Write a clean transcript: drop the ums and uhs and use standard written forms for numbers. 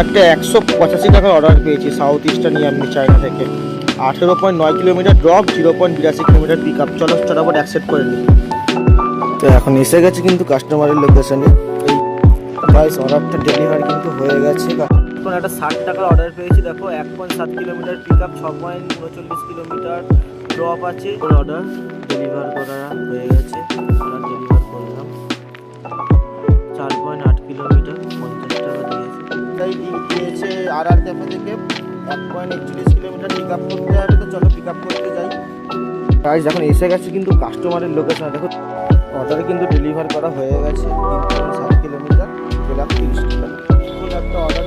একটা 185 টাকার অর্ডার পেয়েছি সাউথ ইস্টার্ন ইয়াম্মি চায়না থেকে। 18.9 kilometre drop, 0.82 kilometre pick up. চলো চটাপট অ্যাকসেপ্ট করে নিই। তো এখন এসে গেছে কিন্তু কাস্টমারের লোকেশনে। এই গাইস অর্ডারটা ডেলিভারি কিন্তু হয়ে গেছে। এখন একটা 60 টাকার অর্ডার পেয়েছি, দেখো 1.7 kilometre pick up, 6.39 kilometre drop আছে। অর্ডার ডেলিভার করা হয়ে গেছে, অর্ডার ডেলিভার করলাম। 4.8 কিলোমিটার, 50 টাকা দিয়েছে। তাই দিয়েছে আর ক্যাফে থেকে 1.41 কিলোমিটার পিক আপ করতে হবে। তো চলো পিক আপ করতে যাই। গাইস এখন এসে গেছে কিন্তু কাস্টমারের লোকেশন, দেখো অর্ডারে কিন্তু ডেলিভার করা হয়ে গেছে। 3.7 কিলোমিটার, 30 টাকা। এখন একটা অর্ডার